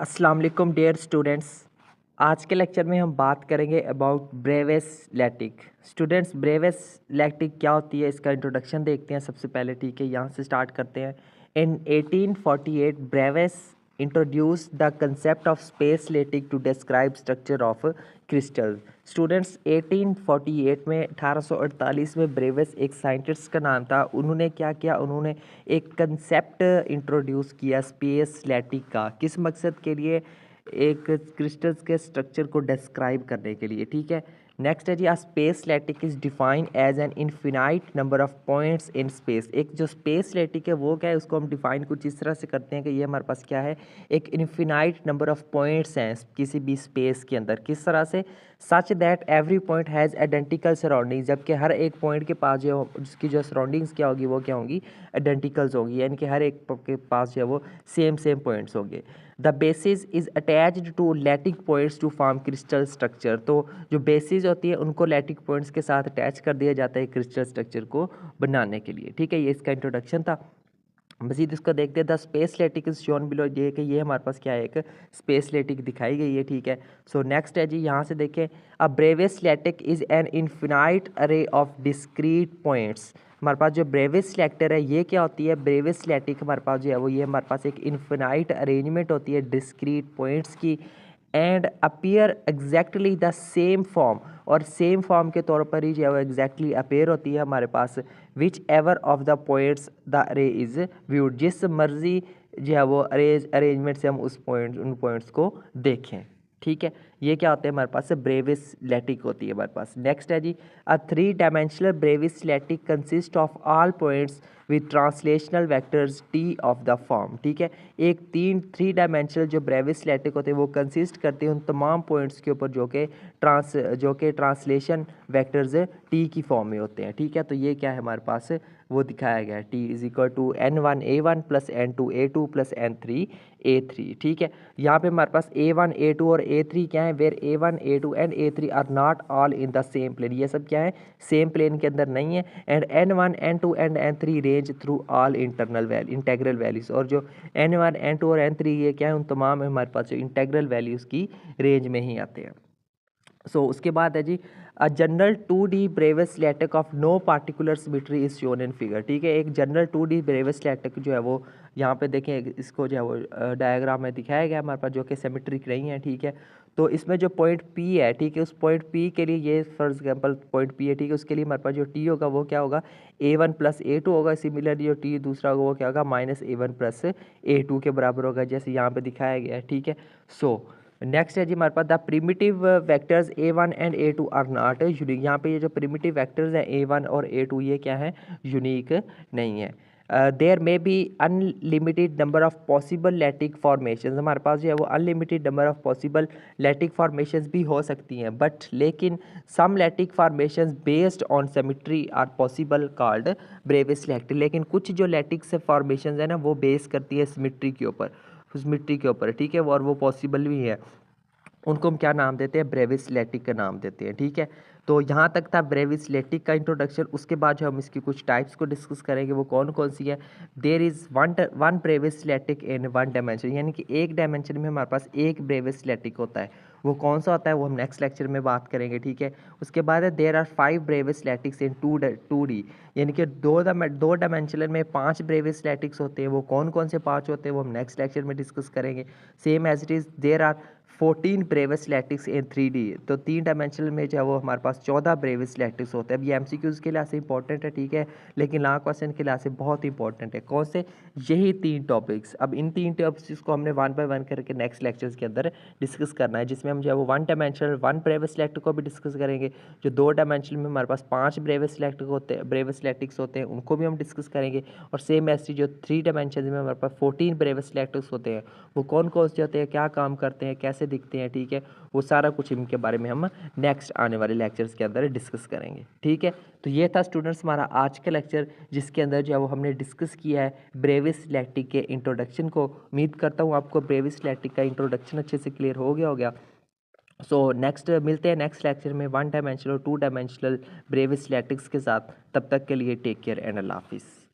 अस्सलाम वालेकुम dear students. आज के लेक्चर में हम बात करेंगे about Brevis lattice. Students, Brevis lattice क्या होती है इसका इंट्रोडक्शन देखते हैं सबसे पहले। ठीक है, यहाँ से स्टार्ट करते हैं। In 1848 Bravais introduce the concept of space lattice to describe structure of crystal. Students, 1848 में 1848 में ब्रेविस एक साइंटिस्ट का नाम था। उन्होंने क्या किया, उन्होंने एक कंसेप्ट इंट्रोड्यूस किया स्पेस लैटिक का। किस मकसद के लिए? एक क्रिस्टल्स के स्ट्रक्चर को डिस्क्राइब करने के लिए। ठीक है, नेक्स्ट है जी, space lattice is defined as an infinite number of points in space. एक जो स्पेस लैटिक है वो क्या है, उसको हम डिफाइन कुछ इस तरह से करते हैं कि ये हमारे पास क्या है, एक इनफिनाइट नंबर ऑफ पॉइंट्स हैं किसी भी स्पेस के अंदर। किस तरह से? Such that every point has identical surrounding, जबकि हर एक पॉइंट के पास जो उसकी जो सराउंडिंग्स क्या होगी वो क्या होंगी, आइडेंटिकल्स होंगी, यानी कि हर एक के पास जो है वो सेम पॉइंट्स होंगे। The basis is attached to lattice points to form crystal structure. तो जो बेसिस होती है उनको लैटिक पॉइंट्स के साथ अटैच कर दिया जाता है क्रिस्टल स्ट्रक्चर को बनाने के लिए। ठीक है, ये इसका इंट्रोडक्शन था। मजीद इसको देखते हैं। The space lattice is shown below, ये कि ये हमारे पास क्या है, एक स्पेस लैटिक दिखाई गई है। ठीक है, सो नेक्स्ट है जी, यहाँ से देखें। A Bravais lattice is an infinite array of discrete points. हमारे पास जो ब्रेविस लैक्टर है ये क्या होती है, ब्रेविस लैटिक हमारे पास जो है वो ये हमारे पास एक इनफिनाइट अरेंजमेंट होती है डिस्क्रीट पॉइंट्स की, and appear exactly the same form, और सेम फॉर्म के तौर पर ही जो है वो एग्जैक्टली अपीयर होती है हमारे पास whichever of the points the array is viewed. जिस मर्जी जो है वो अरेंजमेंट से हम उन पॉइंट्स को देखें। ठीक है, ये क्या होता है हमारे पास, ब्रेविस लैटिक होती है हमारे पास। नेक्स्ट है जी, अ 3 dimensional Brevis lattice consist of all points with translational vectors T of the form. ठीक है, एक 3 डायमेंशनल जो ब्रेविस लैटिक होते हैं वो कंसिस्ट करते हैं उन तमाम पॉइंट्स के ऊपर जो कि ट्रांसलेशन वेक्टर्स टी की फॉर्म में होते हैं। ठीक है, तो ये क्या है हमारे पास, वो दिखाया गया है, T is equal to N1 A1 plus N2 A2 plus N3 A3। ठीक है, यहाँ पे हमारे पास A1 A2 और A3 क्या है, where A1 A2 and A3 are not all in the same plane. ये सब क्या है, सेम प्लेन के अंदर नहीं है। And N1 N2 and N3 range through all integral values, और जो N1 N2 और N3 ये क्या है, उन तमाम हमारे पास जो इंटेग्रल वैल्यूज़ की रेंज में ही आते हैं। उसके बाद है जी, a general 2D Bravais lattice of no particular symmetry is shown in figure. ठीक है, एक जनरल 2D ब्रेविस लैटिक जो है वो यहाँ पे देखें, इसको जो है वो डायग्राम में दिखाया गया हमारे पास, जो कि सिमेट्रिक नहीं है। ठीक है, तो इसमें जो पॉइंट P है, ठीक है, उस पॉइंट P के लिए ये फॉर एग्जांपल पॉइंट P है, ठीक है, उसके लिए हमारे पास जो T होगा वो क्या होगा, A1 प्लस A2 होगा। सिमिलरली जो T दूसरा होगा वो क्या होगा, माइनस A1 प्लस A2 के बराबर होगा, जैसे यहाँ पे दिखाया गया है। ठीक है, नेक्स्ट है जी हमारे पास, the primitive vectors A1 and A2 are not unique. यहाँ पे ये जो प्रिमिटिव वेक्टर्स हैं A1 और A2 ये क्या है, यूनिक नहीं है। There may be unlimited number of possible lattice formation. हमारे पास जो है वो unlimited number of possible lattice formation भी हो सकती हैं, बट लेकिन some lattice formation based on symmetry are possible called Bravais lattice. लेकिन कुछ जो लैटिक से फॉर्मेशन है ना वो बेस करती है सिमेट्री के ऊपर, ठीक है, और वो पॉसिबल भी है। उनको हम क्या नाम देते हैं, ब्रेविस लैटिक का नाम देते हैं। ठीक है, तो यहाँ तक था ब्रेविस लैटिक का इंट्रोडक्शन। उसके बाद जो हम इसकी कुछ टाइप्स को डिस्कस करेंगे वो कौन कौन सी है। There is one Bravais lattice in 1 dimension, यानी कि एक डायमेंशन में हमारे पास एक ब्रेविस लैटिक होता है। वो कौन सा होता है वो हम नेक्स्ट लेक्चर में बात करेंगे। ठीक है, उसके बाद है there are 5 Bravais lattices in 2D, यानी कि दो डायमेंशनल में 5 ब्रेविस लैटिक्स होते हैं। वो कौन कौन से 5 होते हैं वो हम नेक्स्ट लेक्चर में डिस्कस करेंगे। Same as it is there are 14 Bravais lattices in 3D, तो 3 डायमेंशनल में जो है वो हमारे पास 14 ब्रेविस लैटिक्स होते हैं। अब ये MCQs के लिहाज से इंपॉर्टेंट है, ठीक है, लेकिन लॉन्ग क्वेश्चन के लिहाज से बहुत इंपॉर्टेंट है। कौन से? यही 3 टॉपिक्स। अब इन 3 टॉपिक्स को हमने 1 बाय 1 करके नेक्स्ट लेक्चर्स के अंदर डिस्कस करना है, जिसमें हम जो है वो 1 डायमेंशनल 1 ब्रेविस लैटिक को भी डिस्कस करेंगे। जो 2 डायमेंशनल में हमारे पास 5 ब्रेविस लैटिक्स होते हैं उनको भी हम डिस्कस करेंगे। और सेम ऐसी जो 3 डायमेंशन में हमारे पास 14 ब्रेविस लैटिक्स होते हैं वो कौन कौन से होते हैं, क्या काम करते हैं, कैसे दिखते हैं। ठीक है, वो सारा कुछ इनके बारे में हम नेक्स्ट आने वाले लेक्चर्स के अंदर डिस्कस करेंगे। ठीक है, तो ये था स्टूडेंट्स हमारा आज का लेक्चर, जिसके अंदर जो है वो हमने डिस्कस किया है ब्रेविस लैटिक के इंट्रोडक्शन को। उम्मीद करता हूँ आपको ब्रेविस लैटिक का इंट्रोडक्शन अच्छे से क्लियर हो गया। नेक्स्ट मिलते हैं नेक्स्ट लेक्चर में 1 डायमेंशनल और 2 डायमेंशनल ब्रेविस लैटिक्स के साथ। तब तक के लिए टेक केयर एंड अल्लाह हाफिज़।